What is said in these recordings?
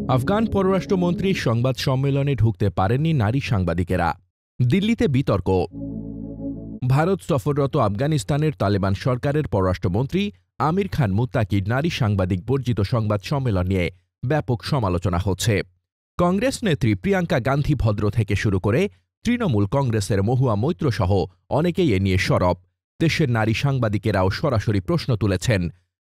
আফগান পররাষ্ট্রমন্ত্রীর সংবাদ সম্মেলনে ঢুকতে পারেননি নারী সাংবাদিকেরা। দিল্লিতে বিতর্ক। ভারত সফররত আফগানিস্তানের তালেবান সরকারের পররাষ্ট্রমন্ত্রী আমির খান মুত্তাকির নারী সাংবাদিক বর্জিত সংবাদ সম্মেলন নিয়ে ব্যাপক সমালোচনা হচ্ছে। কংগ্রেস নেত্রী প্রিয়াঙ্কা গান্ধী ভদ্র থেকে শুরু করে তৃণমূল কংগ্রেসের মহুয়া মৈত্র সহ অনেকেই এ নিয়ে সরব। দেশের নারী সাংবাদিকেরাও সরাসরি প্রশ্ন তুলেছেন,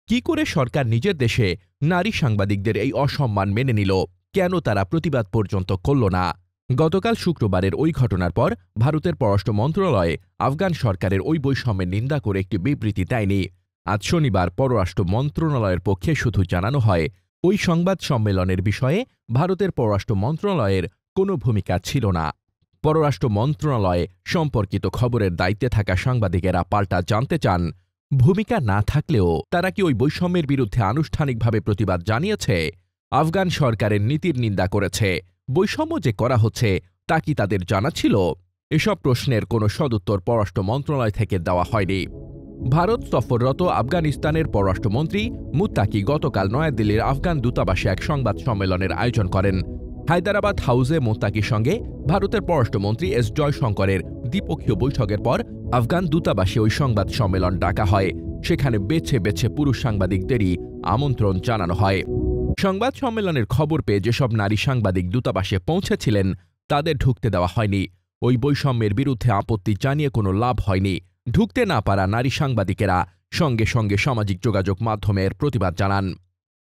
কি করে সরকার নিজের দেশে নারী সাংবাদিকদের এই অসম্মান মেনে নিল? কেন তারা প্রতিবাদ পর্যন্ত করল না? গতকাল শুক্রবারের ওই ঘটনার পর ভারতের পররাষ্ট্র মন্ত্রণালয় আফগান সরকারের ওই বৈষম্যের নিন্দা করে একটি বিবৃতি দেয়নি। আজ শনিবার পররাষ্ট্র মন্ত্রণালয়ের পক্ষে শুধু জানানো হয়, ওই সংবাদ সম্মেলনের বিষয়ে ভারতের পররাষ্ট্র মন্ত্রণালয়ের কোনো ভূমিকা ছিল না। পররাষ্ট্র মন্ত্রণালয়ে সম্পর্কিত খবরের দায়িত্বে থাকা সাংবাদিকেরা পাল্টা জানতে চান, ভূমিকা না থাকলেও তারা কি ওই বৈষম্যের বিরুদ্ধে আনুষ্ঠানিকভাবে প্রতিবাদ জানিয়েছে? আফগান সরকারের নীতির নিন্দা করেছে, বৈষম্য যে করা হচ্ছে তা কি তাদের জানা ছিল? এসব প্রশ্নের কোনো সদুত্তর পররাষ্ট্র মন্ত্রণালয় থেকে দেওয়া হয়নি। ভারত সফররত আফগানিস্তানের পররাষ্ট্রমন্ত্রী মুত্তাকি গতকাল নয়াদিল্লির আফগান দূতাবাসে এক সংবাদ সম্মেলনের আয়োজন করেন। হায়দরাবাদ হাউসে মুত্তাকির সঙ্গে ভারতের পররাষ্ট্রমন্ত্রী এস জয়শঙ্করের দ্বিপক্ষীয় বৈঠকের পর আফগান দূতাবাসে ওই সংবাদ সম্মেলন ডাকা হয়। সেখানে বেছে বেছে পুরুষ সাংবাদিকদেরই আমন্ত্রণ জানানো হয়। সংবাদ সম্মেলনের খবর পেয়ে যেসব নারী সাংবাদিক দূতাবাসে পৌঁছেছিলেন তাদের ঢুকতে দেওয়া হয়নি। ওই বৈষম্যের বিরুদ্ধে আপত্তি জানিয়ে কোনো লাভ হয়নি। ঢুকতে না পারা নারী সাংবাদিকেরা সঙ্গে সঙ্গে সামাজিক যোগাযোগ মাধ্যমের প্রতিবাদ জানান।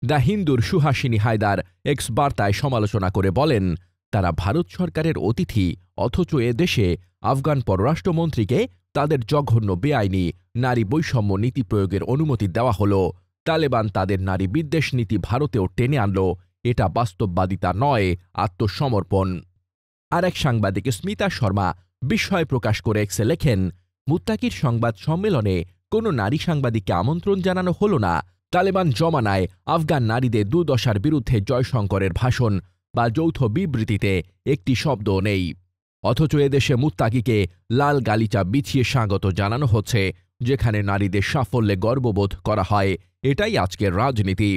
দ্য হিন্দুর সুহাসিনী হায়দার এক্স বার্তায় সমালোচনা করে বলেন, তারা ভারত সরকারের অতিথি, অথচ এ দেশে আফগান পররাষ্ট্রমন্ত্রীকে তাদের জঘন্য বেআইনি নারী বৈষম্য নীতি প্রয়োগের অনুমতি দেওয়া হল। তালেবান তাদের নারী বিদ্বেষ নীতি ভারতেও টেনে আনল। এটা বাস্তববাদিতা নয়, আত্মসমর্পণ। আর এক সাংবাদিক স্মিতা শর্মা বিস্ময় প্রকাশ করে এক্সে লেখেন, মুত্তাকির সংবাদ সম্মেলনে কোনো নারী সাংবাদিককে আমন্ত্রণ জানানো হল না। তালেবান জমানায় আফগান নারীদের দুর্দশার বিরুদ্ধে জয়শঙ্করের ভাষণ বা যৌথ বিবৃতিতে একটি শব্দও নেই। অথচ এদেশে মুত্তাকিকে লাল গালিচা বিছিয়ে স্বাগত জানানো হচ্ছে, যেখানে নারীদের সাফল্যে গর্ববোধ করা হয়। এটাই আজকের রাজনীতি।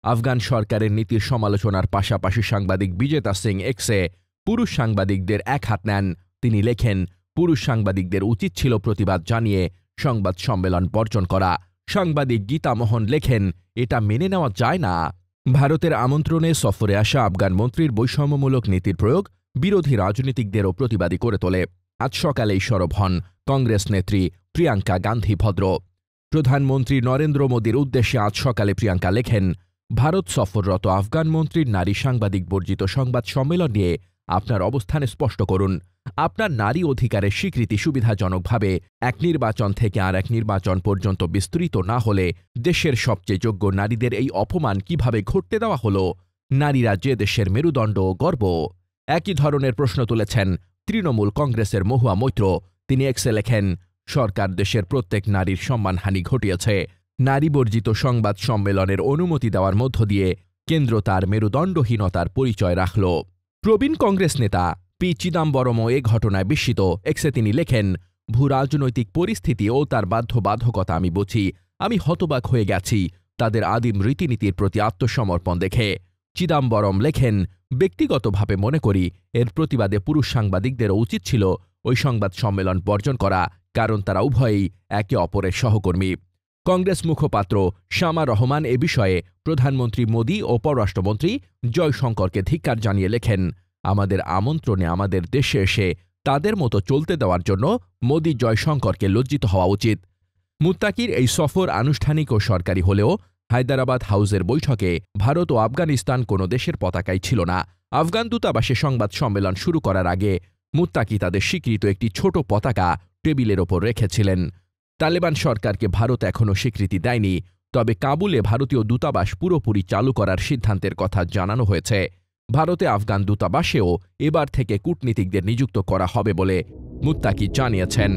আফগান সরকারের নীতির সমালোচনার পাশাপাশি সাংবাদিক বিজেতা সিং এক্সে পুরুষ সাংবাদিকদের এক হাত নেন। তিনি লেখেন, পুরুষ সাংবাদিকদের উচিত ছিল প্রতিবাদ জানিয়ে সংবাদ সম্মেলন বর্জন করা। সাংবাদিক গীতা মোহন লেখেন, এটা মেনে নেওয়া যায় না। ভারতের আমন্ত্রণে সফরে আসা আফগান মন্ত্রীর বৈষম্যমূলক নীতির প্রয়োগ বিরোধী রাজনীতিকদেরও প্রতিবাদী করে তোলে। আজ সকালেই সরব হন কংগ্রেস নেত্রী প্রিয়াঙ্কা গান্ধী ভদ্র। প্রধানমন্ত্রী নরেন্দ্র মোদীর উদ্দেশ্যে আজ সকালে প্রিয়াঙ্কা লেখেন, ভারত সফররত আফগান মন্ত্রীর নারী সাংবাদিক বর্জিত সংবাদ সম্মেলন নিয়ে আপনার অবস্থান স্পষ্ট করুন। আপনার নারী অধিকারের স্বীকৃতি সুবিধাজনকভাবে এক নির্বাচন থেকে আর এক নির্বাচন পর্যন্ত বিস্তৃত না হলে দেশের সবচেয়ে যোগ্য নারীদের এই অপমান কিভাবে ঘটতে দেওয়া হল? নারীরা যে দেশের মেরুদণ্ড ও গর্ব। একই ধরনের প্রশ্ন তুলেছেন তৃণমূল কংগ্রেসের মহুয়া মৈত্র। তিনি এক্সে লেখেন, সরকার দেশের প্রত্যেক নারীর সম্মানহানি ঘটিয়েছে। নারী বর্জিত সংবাদ সম্মেলনের অনুমতি দেওয়ার মধ্য দিয়ে কেন্দ্র তার মেরুদণ্ডহীনতার পরিচয় রাখল। প্রবীণ কংগ্রেস নেতা পি চিদাম্বরমও এ ঘটনায় বিস্মিত। এক্সে তিনি লেখেন, ভূ রাজনৈতিক পরিস্থিতি ও তার বাধ্যবাধকতা আমি বুঝি। আমি হতবাক হয়ে গেছি তাদের আদিম রীতিনীতির প্রতি আত্মসমর্পণ দেখে। চিদাম্বরম লেখেন, ব্যক্তিগতভাবে মনে করি এর প্রতিবাদে পুরুষ সাংবাদিকদেরও উচিত ছিল ওই সংবাদ সম্মেলন বর্জন করা, কারণ তারা উভয়েই একে অপরের সহকর্মী। কংগ্রেস মুখপাত্র শামা রহমান এ বিষয়ে প্রধানমন্ত্রী মোদী ও পররাষ্ট্রমন্ত্রী জয়শঙ্করকে ধিক্কার জানিয়ে লেখেন, আমাদের আমন্ত্রণে আমাদের দেশে এসে তাদের মতো চলতে দেওয়ার জন্য মোদী জয়শঙ্করকে লজ্জিত হওয়া উচিত। মুত্তাকির এই সফর আনুষ্ঠানিক ও সরকারি হলেও হায়দরাবাদ হাউসের বৈঠকে ভারত ও আফগানিস্তান কোনো দেশের পতাকাই ছিল না। আফগান দূতাবাসে সংবাদ সম্মেলন শুরু করার আগে মুত্তাকি তাদের স্বীকৃত একটি ছোট পতাকা টেবিলের ওপর রেখেছিলেন। তালেবান সরকারকে ভারত এখনও স্বীকৃতি দেয়নি, তবে কাবুলে ভারতীয় দূতাবাস পুরোপুরি চালু করার সিদ্ধান্তের কথা জানানো হয়েছে। ভারতে আফগান দূতাবাসেও এবার থেকে কূটনীতিকদের নিযুক্ত করা হবে বলে মুত্তাকি জানিয়েছেন।